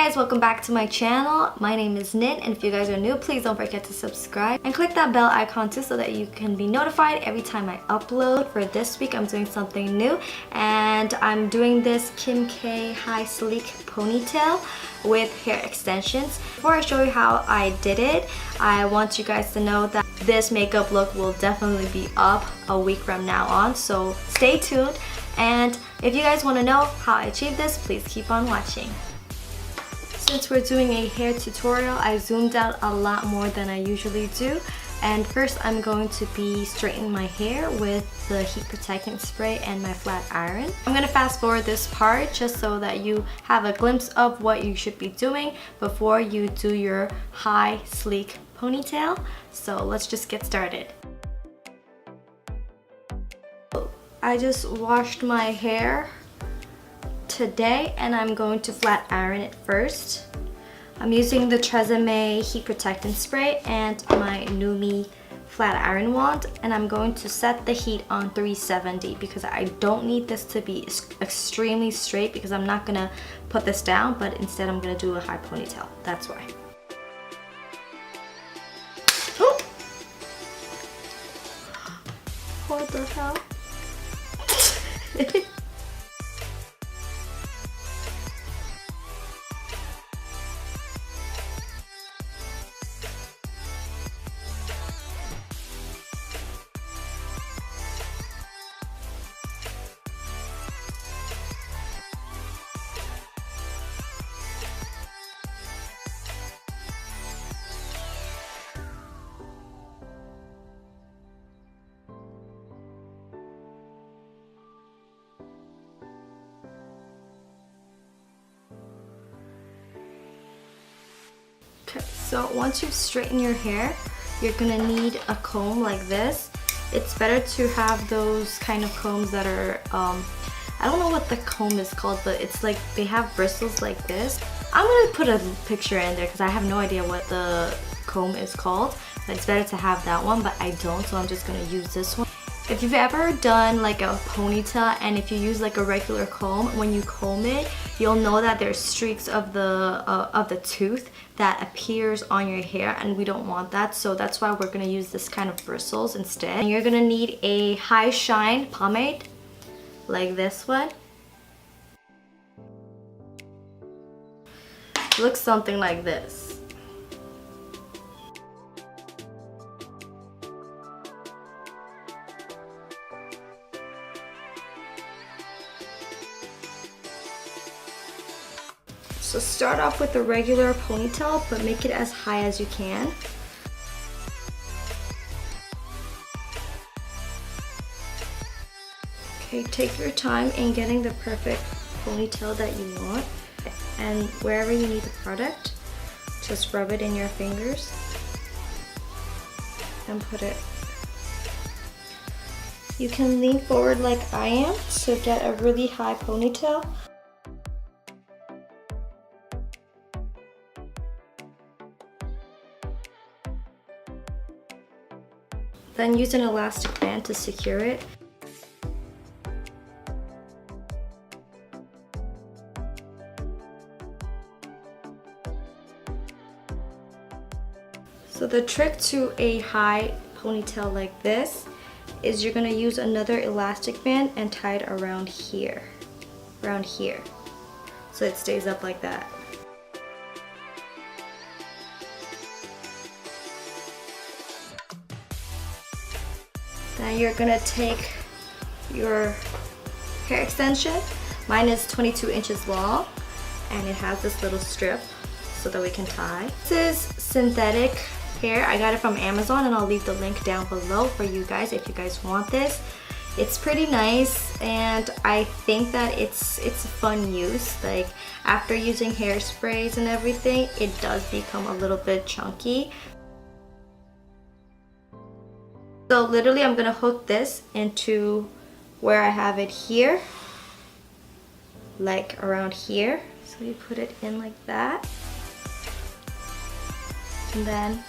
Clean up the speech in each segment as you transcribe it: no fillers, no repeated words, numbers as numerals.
guys, welcome back to my channel. My name is Hnin, and if you guys are new, please don't forget to subscribe and click that bell icon too so that you can be notified every time I upload. For this week, I'm doing something new, and I'm doing this Kim K high sleek ponytail with hair extensions. Before I show you how I did it, I want you guys to know that this makeup look will definitely be up a week from now on, so stay tuned. And if you guys want to know how I achieved this, please keep on watching. Since we're doing a hair tutorial, I zoomed out a lot more than I usually do. And first, I'm going to be straightening my hair with the heat protectant spray and my flat iron. I'm going to fast forward this part just so that you have a glimpse of what you should be doing before you do your high sleek ponytail. So let's just get started. I just washed my hair today and I'm going to flat iron it first. I'm using the Tresemme heat protectant spray and my NuMe flat iron wand, and I'm going to set the heat on 370 because I don't need this to be extremely straight because I'm not gonna put this down, but instead I'm gonna do a high ponytail. That's why. Oh! What the hell? Okay, so once you've straightened your hair, you're gonna need a comb like this. It's better to have those kind of combs that are, I don't know what the comb is called, but it's like they have bristles like this. I'm gonna put a picture in there because I have no idea what the comb is called, but it's better to have that one, but I don't, so I'm just gonna use this one. If you've ever done like a ponytail and if you use like a regular comb, when you comb it, you'll know that there's streaks of the tooth that appears on your hair, and we don't want that, so that's why we're gonna use this kind of bristles instead. And you're gonna need a high shine pomade like this one. It looks something like this. So start off with a regular ponytail, but make it as high as you can. Okay, take your time in getting the perfect ponytail that you want. And wherever you need the product, just rub it in your fingers and put it. You can lean forward like I am to get a really high ponytail. Then use an elastic band to secure it. So the trick to a high ponytail like this is you're gonna use another elastic band and tie it around here, so it stays up like that. Then you're gonna take your hair extension. Mine is 22 inches long and it has this little strip so that we can tie. This is synthetic hair. I got it from Amazon and I'll leave the link down below for you guys if you guys want this. It's pretty nice and I think that it's a fun use. Like after using hairsprays and everything, it does become a little bit chunky. So literally I'm gonna hook this into where I have it here, like around here. So you put it in like that. And then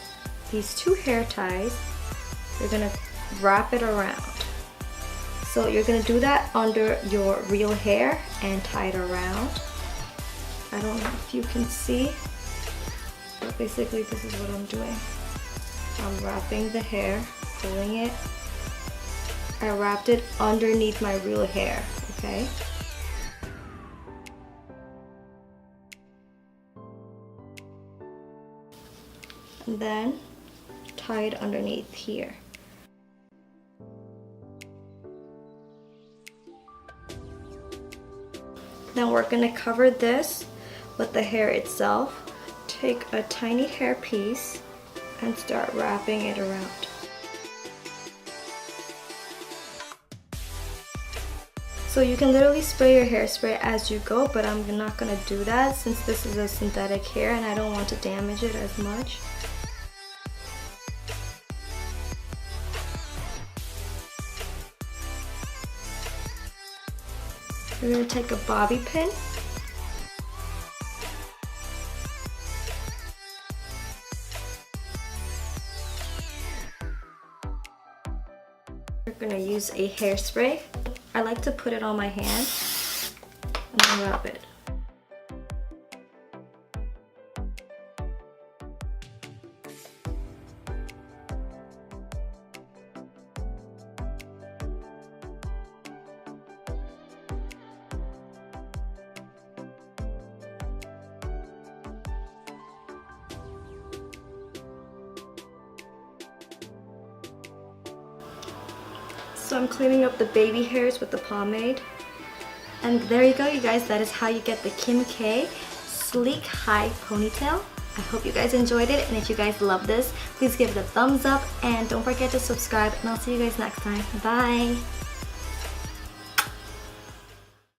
these two hair ties, you're gonna wrap it around. So you're gonna do that under your real hair and tie it around. I don't know if you can see, but basically this is what I'm doing. I'm wrapping the hair, pulling it. I wrapped it underneath my real hair, okay? And then tie it underneath here. Then we're gonna cover this with the hair itself. Take a tiny hair piece and start wrapping it around. So you can literally spray your hairspray as you go, but I'm not gonna do that since this is a synthetic hair and I don't want to damage it as much. We're gonna take a bobby pin. We're gonna use a hairspray. I like to put it on my hand and then rub it. So I'm cleaning up the baby hairs with the pomade. And there you go, you guys. That is how you get the Kim K sleek high ponytail. I hope you guys enjoyed it, and if you guys love this, please give it a thumbs up and don't forget to subscribe, and I'll see you guys next time. Bye!